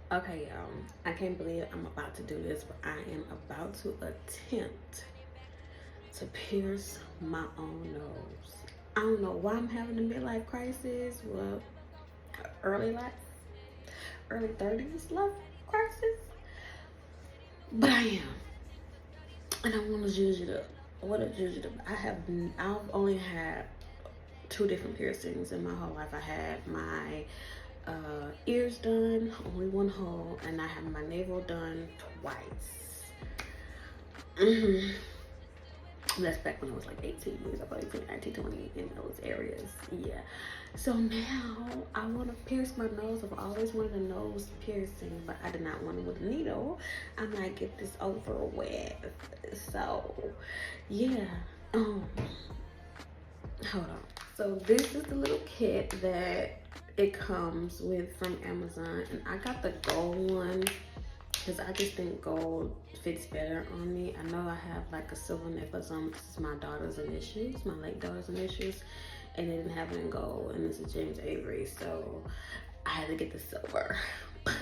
Okay, I can't believe I'm about to do this, but I am about to attempt to pierce my own nose. I don't know why I'm having a midlife crisis. Well, early life, early 30s life crisis, but I am, and I want to judge it up. What a judge it up. I've only had two different piercings in my whole life. I had my ears done, only one hole, and I had my navel done twice. hmm That's back when I was like 18 years, about 18, 19, 20 in those areas. Yeah. So now I want to pierce my nose. I've always wanted a nose piercing, but I did not want it with a needle. I might get this over with. So yeah. Um, Hold on. So this is the little kit that it comes with from Amazon, and I got the gold one because I just think gold fits better on me. I know I have like a silver necklace on. This is my daughter's initials, my late daughter's initials, and they didn't have it in gold, and this is James Avery, so I had to get the silver. But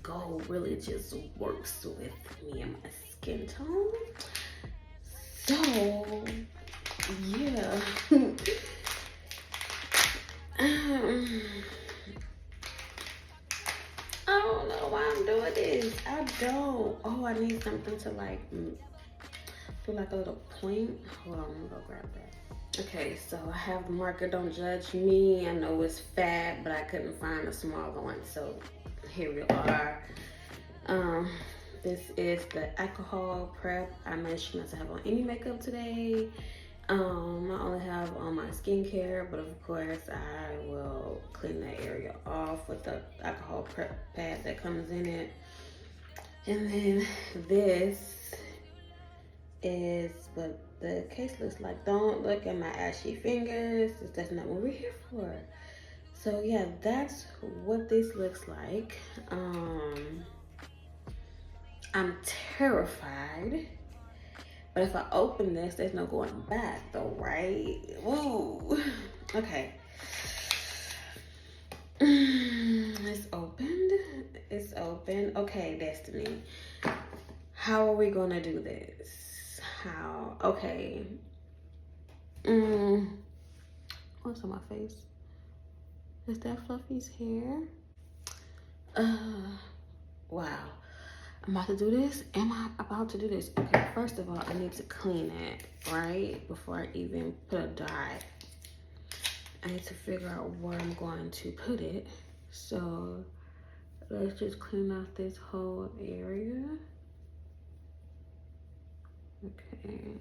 gold really just works with me and my skin tone. So yeah. I don't know why I'm doing this. I don't. Oh, I need something to like do like a little point. Hold on, let me go grab that. Okay, so I have the marker. Don't judge me. I know it's fat, but I couldn't find a smaller one. So here we are. This is the alcohol prep. I made sure not to have on any makeup today. I only have on my skincare, but of course I will clean that area off with the alcohol prep pad that comes in it. And then this is what the case looks like. Don't look at my ashy fingers. That's not what we're here for. So yeah, that's what this looks like. I'm terrified. But if I open this, there's no going back though, right? Woo. Okay. It's opened. It's open. Okay, Destiny. How are we gonna do this? How? Okay. What's on my face? Is that Fluffy's hair? Wow. I'm about to do this. Am I about to do this? Okay, first of all, I need to clean it, right? Before I even put a dye. I need to figure out where I'm going to put it. So let's just clean out this whole area. Okay.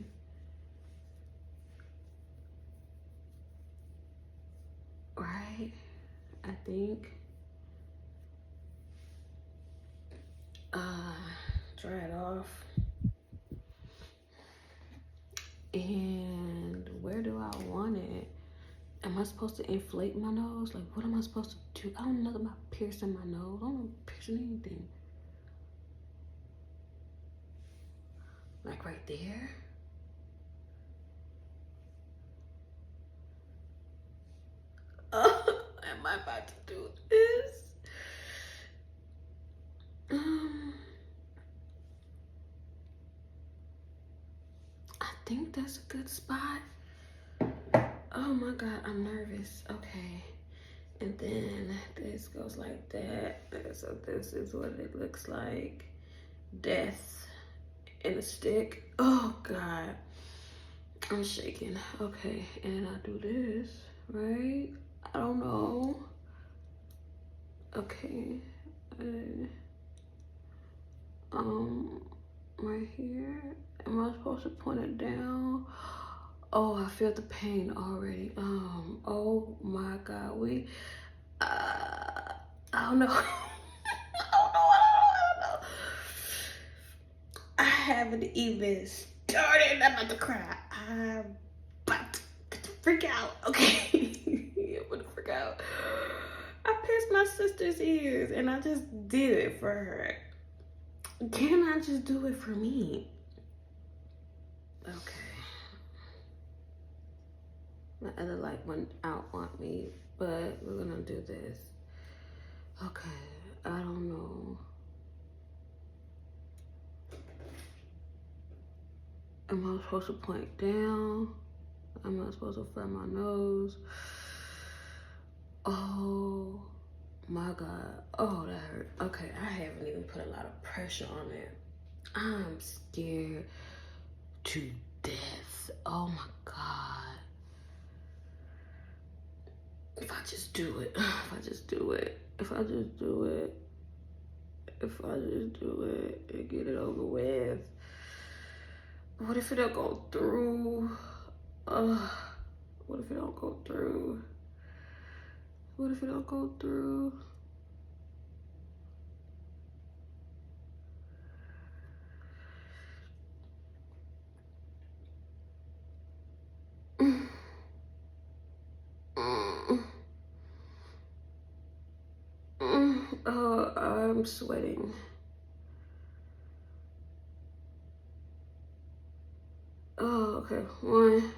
Right, I think. Dry it off. And where do I want it? Am I supposed to inflate my nose? Like, what am I supposed to do? I don't know nothing about piercing my nose. I don't know piercing anything. Like right there? Am I about to do this? I think that's a good spot. Oh my God, I'm nervous. Okay. And then this goes like that. So this is what it looks like. Death in a stick. Oh God. I'm shaking. Okay. And I do this, right? I don't know. Okay. Right here. Am I supposed to point it down? Oh, I feel the pain already. Oh my God, I don't know. I don't know. I haven't even started. I'm about to cry. I'm about to freak out. Okay, I'm gonna freak out. I pierced my sister's ears, and I just did it for her. Can I just do it for me? Okay. My other light went out on me, but we're gonna do this. Okay, I don't know. Am I supposed to point down? Am I supposed to find my nose? Oh my God. Oh, that hurt. Okay, I haven't even put a lot of pressure on it. I'm scared to death. Oh my God. If I just do it, if I just do it, if I just do it, if I just do it and get it over with. What if it don't go through? What if it don't go through? What if it don't go through? Oh, I'm sweating. Oh, okay. 1,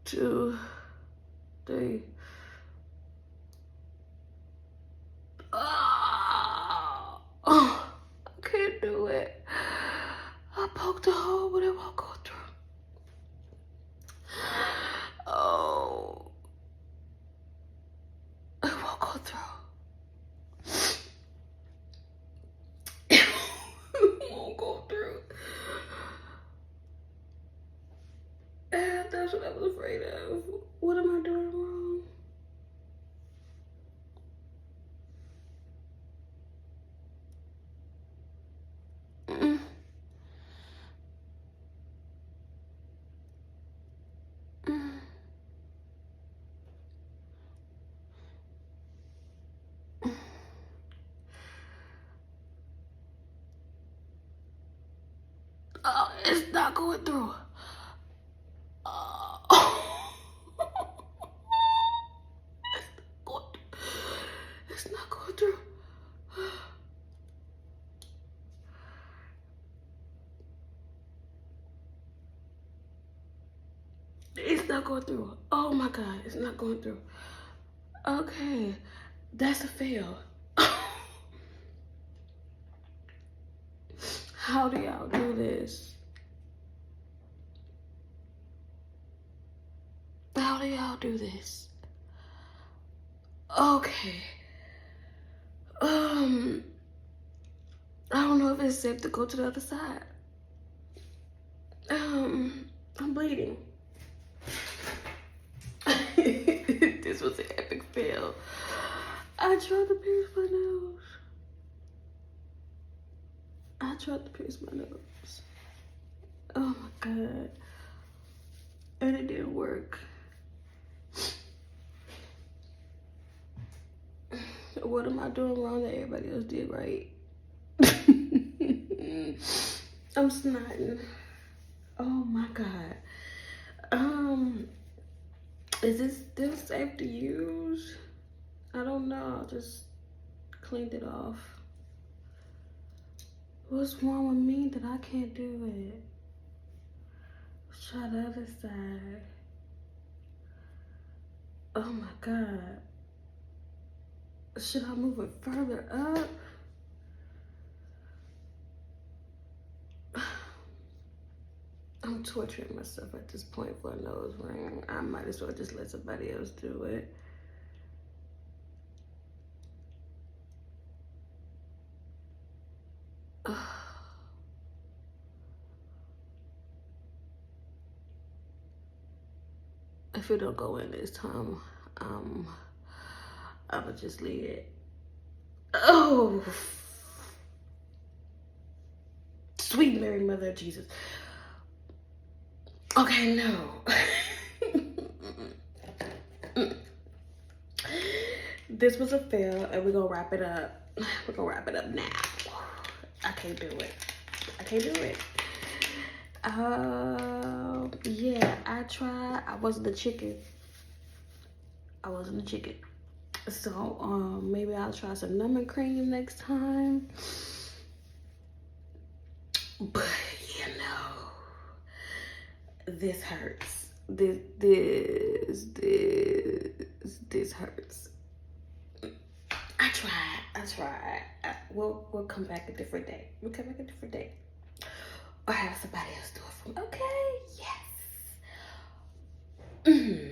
2, 3. Oh, I can't do it. I poked a hole, but it won't go through. Oh, it won't go through. It won't go through. And that's what I was afraid of. What am I doing wrong? Oh, it's not going through. Oh. It's not going through. It's not going through. Oh my God, it's not going through. Okay, that's a fail. How do y'all do this? How do y'all do this? Okay. I don't know if it's safe to go to the other side. I'm bleeding. This was an epic fail. I tried to pierce my nose. I tried to pierce my nose. Oh my God. And it didn't work. What am I doing wrong that everybody else did right? I'm snotting. Oh my God. Is this still safe to use? I don't know. I just cleaned it off. What's wrong with me that I can't do it? Let's try the other side. Oh my God. Should I move it further up? I'm torturing myself at this point for a nose ring. I might as well just let somebody else do it. If it don't go in this time, I'ma just leave it. Oh, sweet Mary, Mother of Jesus. Okay, no. This was a fail, and we're gonna wrap it up. We're gonna wrap it up now. I can't do it. I can't do it. Yeah, I tried. I wasn't the chicken. I wasn't the chicken. So, maybe I'll try some numbing cream next time. But, you know, this hurts. This hurts. I tried. We'll come back a different day. We'll come back a different day. or have somebody else do it for me. Okay, yes.